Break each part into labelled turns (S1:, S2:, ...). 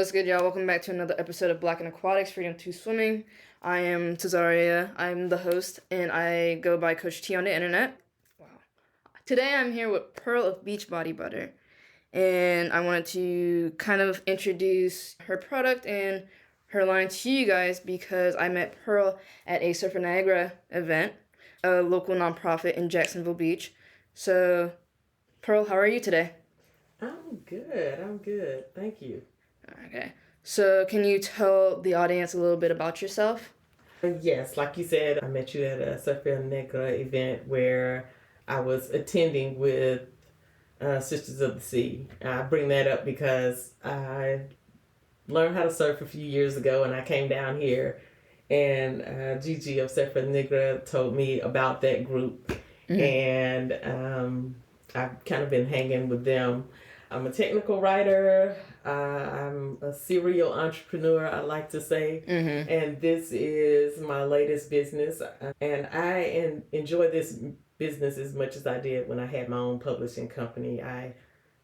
S1: What's good, y'all? Welcome back to another episode of Black and Aquatics, Freedom to Swimming. I am Tazaria. I'm the host, and I go by Coach T on the internet. Wow. Today I'm here with Pearl of Beachbody Butter, and I wanted to kind of introduce her product and her line to you guys because I met Pearl at a Surf Niagara event, a local nonprofit in Jacksonville Beach. So, Pearl, how are you today?
S2: I'm good. Thank you.
S1: Okay. So can you tell the audience a little bit about yourself?
S2: Yes, like you said, I met you at a Surf Niagara event where I was attending with Sisters of the Sea. I bring that up because I learned how to surf a few years ago and I came down here and Gigi of Surf Niagara told me about that group. Mm-hmm. And I've kind of been hanging with them. I'm a technical writer. I'm a serial entrepreneur, I like to say. Mm-hmm. And this is my latest business. And I enjoy this business as much as I did when I had my own publishing company. I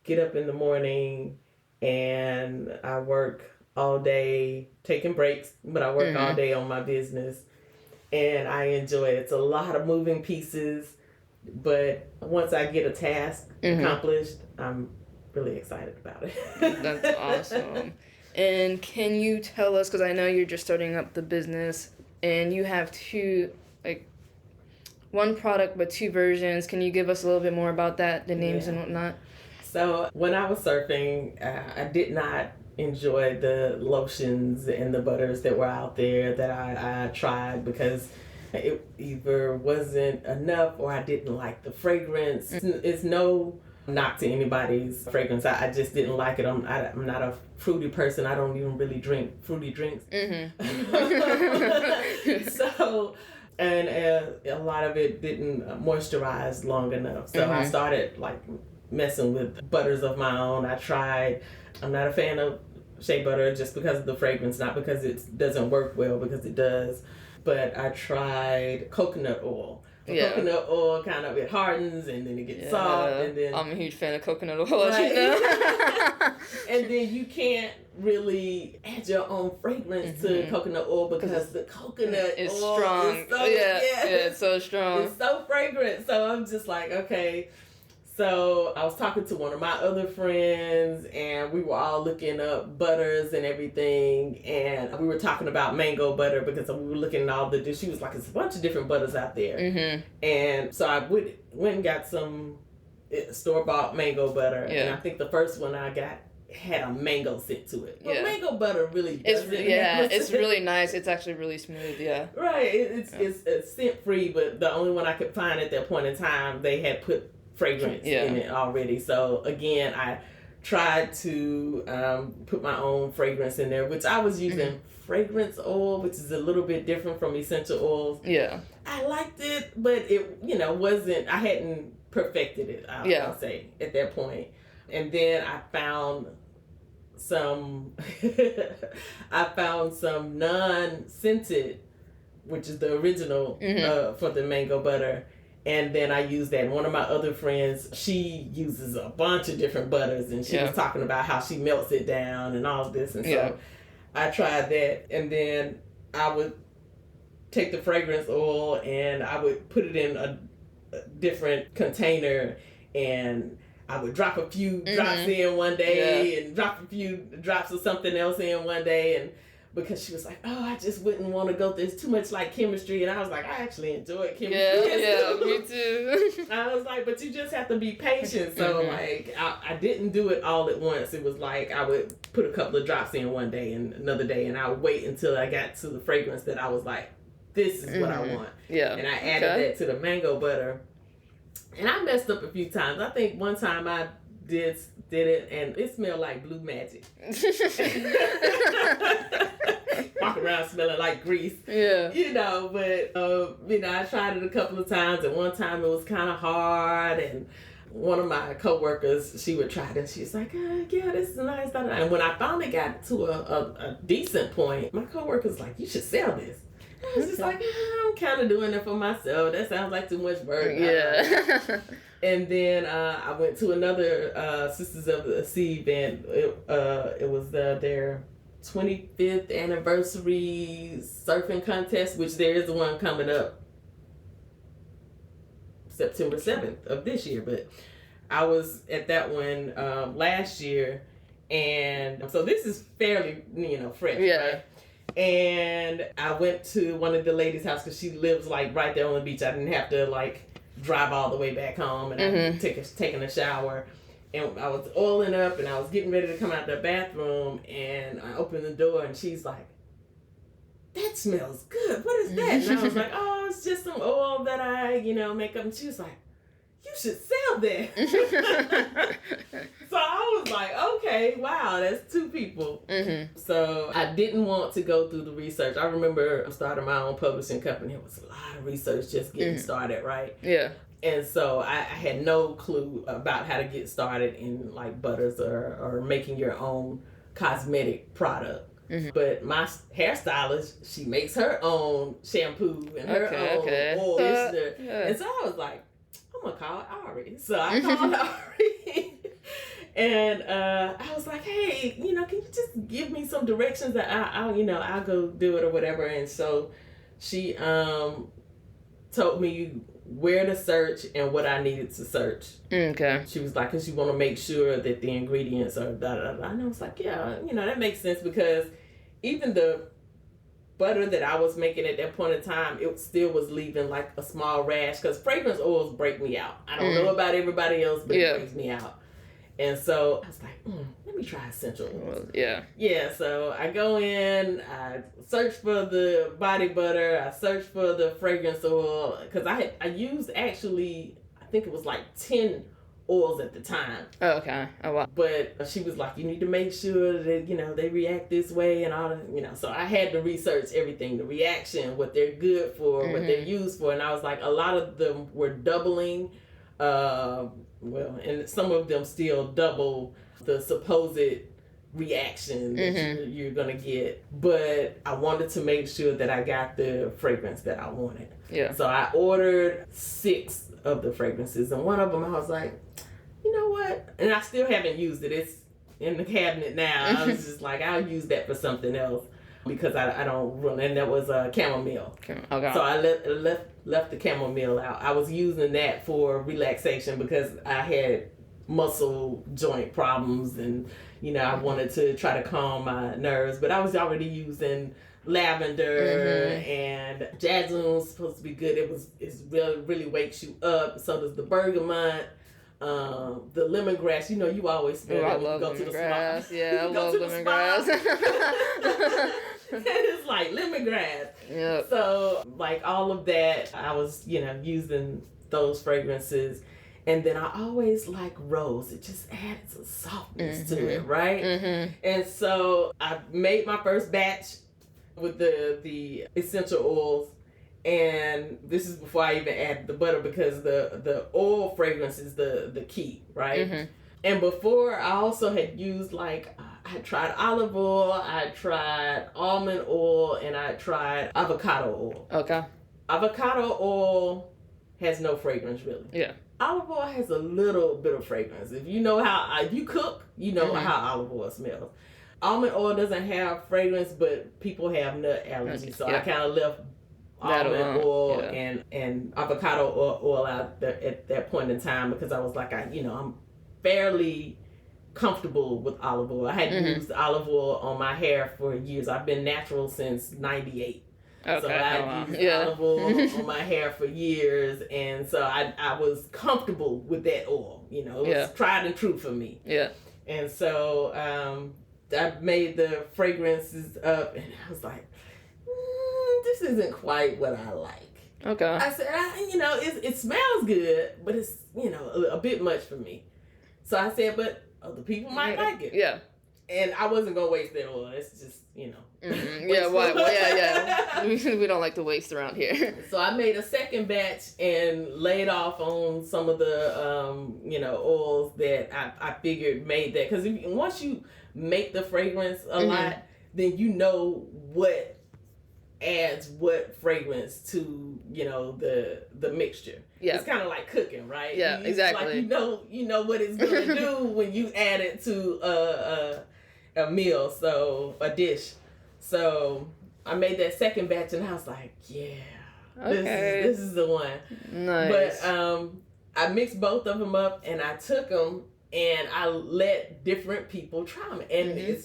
S2: get up in the morning and I work all day, taking breaks, but I work all day on my business. And I enjoy it. It's a lot of moving pieces. But once I get a task accomplished, I'm really excited about it.
S1: That's awesome. And can you tell us, because I know you're just starting up the business and you have one product but two versions. Can you give us a little bit more about that, the names and whatnot?
S2: So when I was surfing, I did not enjoy the lotions and the butters that were out there that I tried because it either wasn't enough or I didn't like the fragrance. It's no knock to anybody's fragrance. I just didn't like it. I'm not a fruity person. I don't even really drink fruity drinks. So, and a lot of it didn't moisturize long enough. So I started messing with butters of my own. I'm not a fan of shea butter just because of the fragrance, not because it doesn't work well, because it does. But I tried coconut oil. Coconut oil it hardens and then it gets soft and then
S1: I'm a huge fan of coconut oil.
S2: Right.
S1: You know?
S2: And then you can't really add your own fragrance to coconut oil because the coconut
S1: is
S2: oil
S1: strong.
S2: is so,
S1: It's so strong.
S2: It's so fragrant. So I'm just like, okay. So I was talking to one of my other friends and we were all looking up butters and everything, and we were talking about mango butter because we were looking at all she was like, there's a bunch of different butters out there. And so I went and got some store-bought mango butter, and I think the first one I got had a mango scent to it. But mango butter really doesn't.
S1: It's really nice. It's actually really smooth,
S2: Right. It's scent-free, but the only one I could find at that point in time, they had put fragrance in it already. So again, I tried to put my own fragrance in there, which I was using fragrance oil, which is a little bit different from essential oils. I liked it, but it wasn't, I hadn't perfected it, I'll say, at that point. And then I found some non-scented, which is the original for the mango butter. And then I used that. And one of my other friends, she uses a bunch of different butters, and she was talking about how she melts it down and all of this. And so I tried that. And then I would take the fragrance oil and I would put it in a different container, and I would drop a few drops in one day and drop a few drops of something else in one day. And because she was like, oh, I just wouldn't want to go. There's too much chemistry. And I was like, I actually enjoy chemistry.
S1: Me too.
S2: I was like, but you just have to be patient. So I didn't do it all at once. It was like I would put a couple of drops in one day and another day. And I would wait until I got to the fragrance that I was like, this is what I want. And I added that to the mango butter. And I messed up a few times. I think one time I did it and it smelled like blue magic. Walk around smelling like grease. But I tried it a couple of times, and one time it was kind of hard, and one of my coworkers, she would try this. She's like, this is nice. And when I finally got to a decent point, my coworker's like, you should sell this. I was just like, I'm kind of doing it for myself. That sounds like too much work.
S1: Yeah.
S2: And then I went to another Sisters of the Sea event. It was their 25th anniversary surfing contest, which there is one coming up September 7th of this year. But I was at that one last year, and so this is fairly, fresh.
S1: Yeah.
S2: Right? And I went to one of the ladies' house because she lives like right there on the beach. I didn't have to like drive all the way back home, and I taking a shower, and I was oiling up, and I was getting ready to come out the bathroom, and I opened the door, and she's like, "That smells good. What is that?" And I was like, "Oh, it's just some oil that I, make up." And she was like, "You should sell that." So I was like, okay, wow, that's two people. So I didn't want to go through the research. I remember starting my own publishing company. It was a lot of research just getting started, right?
S1: Yeah.
S2: And so I had no clue about how to get started in like butters or making your own cosmetic product. But my hairstylist, she makes her own shampoo and her own oil. And so I was like, I'm going to call Ari. So I called Ari. And I was like, hey, can you just give me some directions that I'll go do it or whatever. And so she told me where to search and what I needed to search.
S1: Okay.
S2: She was like, because you want to make sure that the ingredients are da-da-da. And I was like, yeah, that makes sense, because even the butter that I was making at that point in time, it still was leaving like a small rash, because fragrance oils break me out. I don't know about everybody else, but it breaks me out. And so I was like, let me try essential oils. Yeah, so I go in, I search for the body butter, I search for the fragrance oil, because I used actually, I think it was like 10 oils at the time.
S1: Oh, okay. Oh, wow.
S2: But she was like, you need to make sure that, they react this way and all that, so I had to research everything, the reaction, what they're good for, what they're used for. And I was like, a lot of them were doubling, and some of them still double the supposed reaction that you're going to get. But I wanted to make sure that I got the fragrance that I wanted.
S1: Yeah.
S2: So I ordered 6 of the fragrances, and one of them I was like, you know what? And I still haven't used it. It's in the cabinet now. I was just like, I'll use that for something else, because I don't run. And that was chamomile. Okay. So I left the chamomile out. I was using that for relaxation because I had muscle joint problems, and I wanted to try to calm my nerves. But I was already using lavender and jasmine's supposed to be good. It's really wakes you up. So does the bergamot. The lemongrass, you always smell it when you go to the spa.
S1: Yeah, I love lemongrass.
S2: And it's like lemongrass.
S1: Yep.
S2: So, like all of that, I was, using those fragrances. And then I always like rose. It just adds a softness to it, right? And so I made my first batch with the essential oils. And this is before I even add the butter, because the oil fragrance is the key, right? And before, I also had used I tried olive oil, I tried almond oil, and I tried avocado oil. Okay. Avocado oil has no fragrance, really. Yeah. Olive oil has a little bit of fragrance. If you know if you cook, you know how olive oil smells. Almond oil doesn't have fragrance, but people have nut allergies, so I kind of left almond oil and avocado oil out there at that point in time, because I was like, I'm fairly comfortable with olive oil. I had used olive oil on my hair for years. I've been natural since '98. Okay. So I used olive oil on my hair for years, and so I was comfortable with that oil. It was tried and true for me. Yeah. And so I made the fragrances up, and I was like, this isn't quite what I like. Okay. I said, it smells good, but it's, a bit much for me. So I said, but other people might like it. Yeah. And I wasn't going to waste that oil. It's just,
S1: Yeah, we don't like to waste around here.
S2: So I made a second batch and laid off on some of the, oils that I figured made that. Because once you make the fragrance a lot, then you know what adds what fragrance to the mixture.
S1: Yeah.
S2: It's kind of like cooking, right?
S1: Yeah, exactly.
S2: Like you know what it's gonna do when you add it to a meal, so a dish. So I made that second batch, and I was like, yeah, this is the one.
S1: Nice.
S2: But I mixed both of them up, and I took them and I let different people try them, and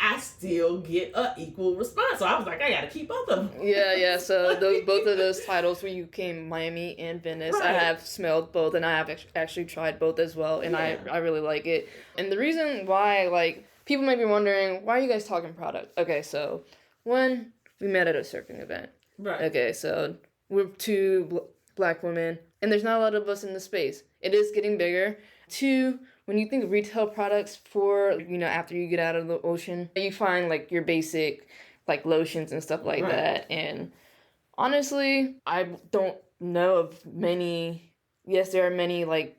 S2: I still get an equal response. So I was like, I gotta keep both of them.
S1: Yeah. So both of those titles where you came Miami and Venice, right. I have smelled both, and I have actually tried both as well, and I really like it. And the reason why, like, people might be wondering, why are you guys talking product? Okay, so one, we met at a surfing event.
S2: Right. Okay,
S1: so we're two black women, and there's not a lot of us in the space. It is getting bigger. Two, when you think of retail products for, after you get out of the ocean, you find, like, your basic, like, lotions and stuff like that. And honestly, I don't know of many. Yes, there are many, like,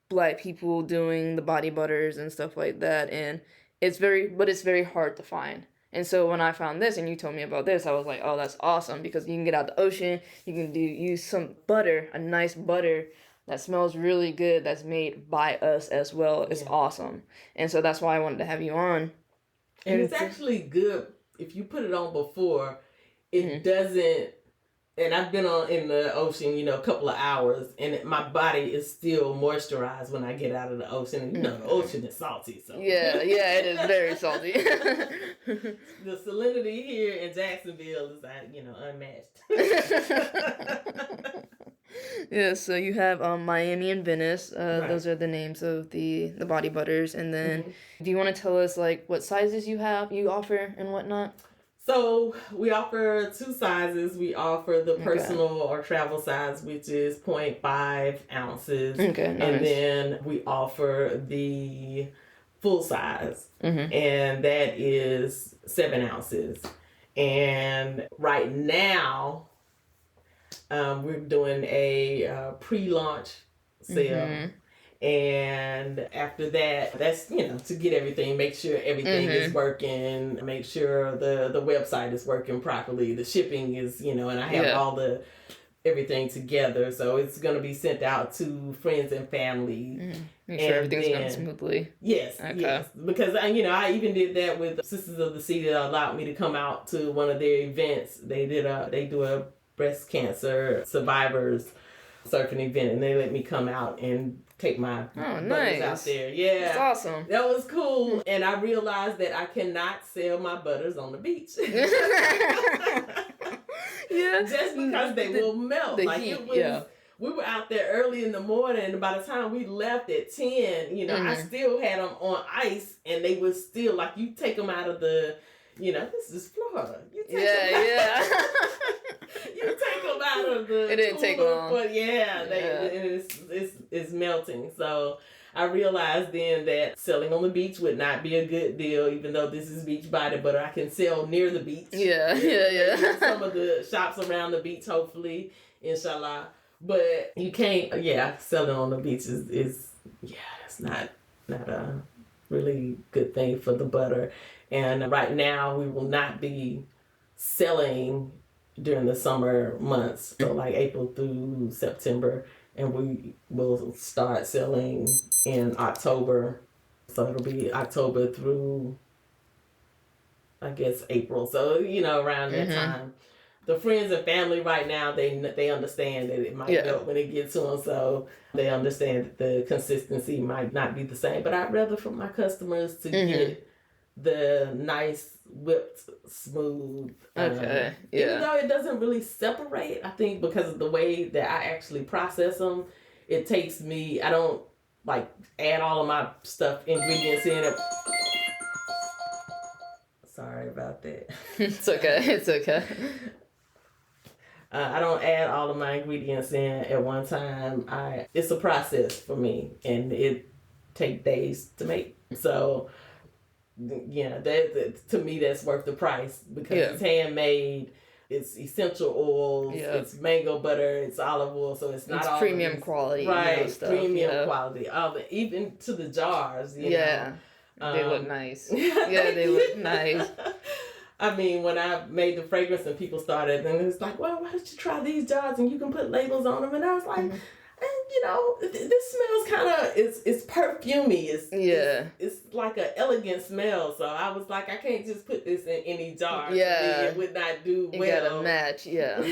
S1: black people doing the body butters and stuff like that. And it's very hard to find. And so when I found this and you told me about this, I was like, oh, that's awesome, because you can get out the ocean, you can use some butter, a nice butter that smells really good, that's made by us as well. It's awesome. And so that's why I wanted to have you on.
S2: And it's actually good if you put it on before, it doesn't, and I've been in the ocean, a couple of hours, and my body is still moisturized when I get out of the ocean. And the ocean is salty. So
S1: yeah, it is very salty.
S2: The salinity here in Jacksonville is, unmatched.
S1: Yeah, so you have Miami and Venice. Those are the names of the body butters. And then, do you want to tell us, like, what sizes you offer and whatnot?
S2: So we offer 2 sizes. We offer the personal or travel size, which is 0.5 ounces. Okay, nice. And then we offer the full size, and that is 7 ounces. And right now, we're doing a pre-launch sale. And after that, that's, to get everything, make sure everything is working, make sure the website is working properly, the shipping is, and I have all everything together. So it's going to be sent out to friends and family.
S1: Make sure everything's going smoothly.
S2: Yes, yes. Because, I even did that with Sisters of the Sea that allowed me to come out to one of their events. They do a breast cancer survivors surfing event, and they let me come out and take my butters out there. Yeah.
S1: That's awesome.
S2: That was cool. And I realized that I cannot sell my butters on the beach. Just because they will melt.
S1: The heat,
S2: we were out there early in the morning, and by the time we left at 10, I still had them on ice, and they was still, like, you take them out of the, this is Florida. You take them out of the
S1: It didn't take long.
S2: But it's melting. So I realized then that selling on the beach would not be a good deal, even though this is beach body butter. I can sell near the beach. Some of the shops around the beach, hopefully, inshallah. But you can't, selling on the beach is it's not a really good thing for the butter. And right now, we will not be selling during the summer months, so like April through September, and we will start selling in October. So it'll be October through, I guess, April. So, around that time. The friends and family right now, they understand that it might melt when it gets to them, so they understand that the consistency might not be the same. But I'd rather for my customers to get the nice whipped smooth. Even though it doesn't really separate, I think because of the way that I actually process them, it takes me. I don't like add all of my ingredients in it. Sorry about that.
S1: It's okay.
S2: I don't add all of my ingredients in at one time. It's a process for me, and it takes days to make. So, that to me that's worth the price because it's handmade. It's essential oils. It's mango butter. It's olive oil. So it's not
S1: it's
S2: all
S1: premium quality.
S2: Right,
S1: stuff,
S2: premium quality. Even to the jars. You know.
S1: They look nice. They look nice.
S2: I mean, when I made the fragrance and people started, and it was like, well, why don't you try these jars and you can put labels on them? And I was like, this smells kind of, it's perfumey. It's like an elegant smell. So I was like, I can't just put this in any jar.
S1: Yeah.
S2: It would not do well.
S1: You gotta match, yeah.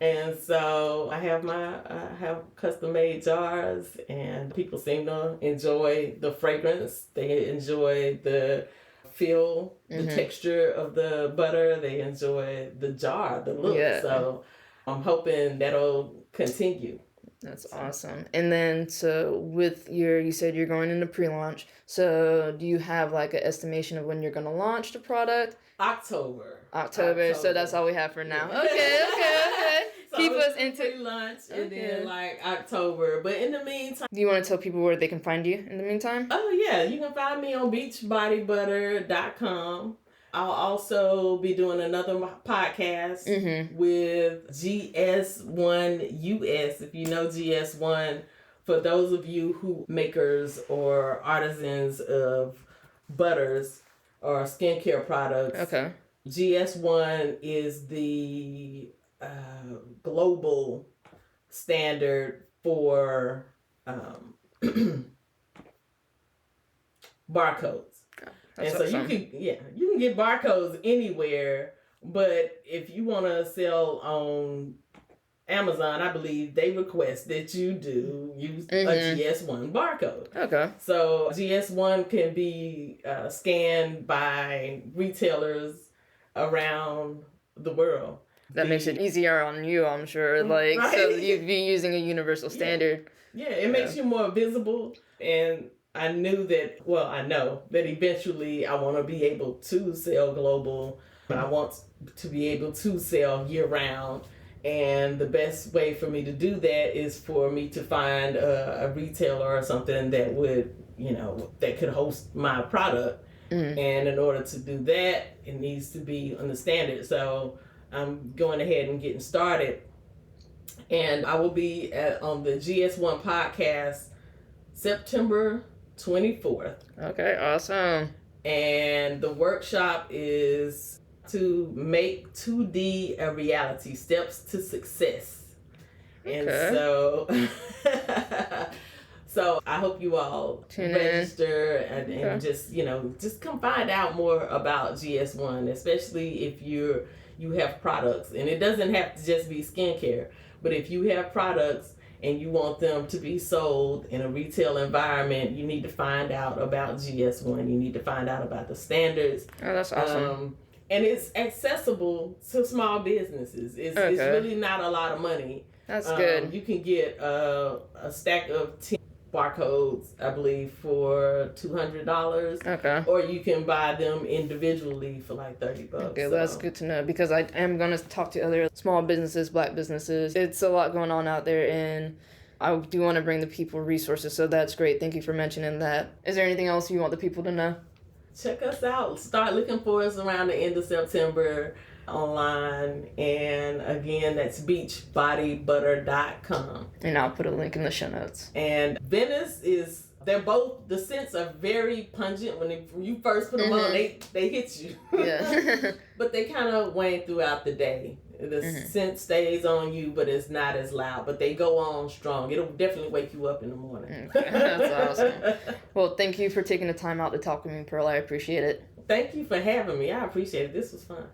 S2: And so I have custom made jars, and people seem to enjoy the fragrance. They enjoy the feel, the texture of the butter. They enjoy the jar, the look. Yeah. So I'm hoping that'll continue.
S1: That's awesome. And then, so with you said you're going into pre-launch. So do you have like an estimation of when you're going to launch the product?
S2: October.
S1: So that's all we have for now. Okay.
S2: So
S1: keep us into
S2: pre-launch and then like October. But in the meantime,
S1: do you want to tell people where they can find you in the meantime?
S2: Oh yeah, you can find me on beachbodybutter.com. I'll also be doing another podcast with GS1 US. If you know GS1, for those of you who makers or artisans of butters or skincare products.
S1: Okay.
S2: GS1 is the global standard for barcodes. And so awesome. you can get barcodes anywhere, but if you want to sell on Amazon, I believe they request that you do use a GS1 barcode.
S1: Okay.
S2: So GS1 can be scanned by retailers around the world.
S1: That makes it easier on you, I'm sure. Like, right? So you'd be using a universal standard.
S2: Yeah, it makes you more visible. And I know that eventually I want to be able to sell global, but I want to be able to sell year round. And the best way for me to do that is for me to find a retailer or something that would, that could host my product. And in order to do that, it needs to be on the standard. So I'm going ahead and getting started. And I will be on the GS1 podcast September 24th.
S1: Okay, awesome.
S2: And the workshop is to make 2D a reality, steps to success. Okay. And so I hope you all register and just come find out more about GS1, especially if you have products. And it doesn't have to just be skincare, but if you have products and you want them to be sold in a retail environment, you need to find out about GS1. You need to find out about the standards.
S1: Oh, that's awesome.
S2: And it's accessible to small businesses. It's really not a lot of money.
S1: That's good.
S2: You can get a stack of 10 barcodes, I believe, for $200.
S1: Okay.
S2: Or you can buy them individually for like $30.
S1: Okay, well, that's good to know, because I am going to talk to other small businesses, Black businesses. It's a lot going on out there, and I do want to bring the people resources, so that's great. Thank you for mentioning that. Is there anything else you want the people to know?
S2: Check us out. Start looking for us around the end of September online. And again, that's beachbodybutter.com.
S1: And I'll put a link in the show notes.
S2: And Venice they're both, the scents are very pungent. When you first put them on, they hit you.
S1: Yeah.
S2: But they kind of wane throughout the day. The scent stays on you, but it's not as loud. But they go on strong. It'll definitely wake you up in the morning.
S1: Okay, that's awesome. Well, thank you for taking the time out to talk with me, Pearl. I appreciate it.
S2: Thank you for having me. I appreciate it. This was fun.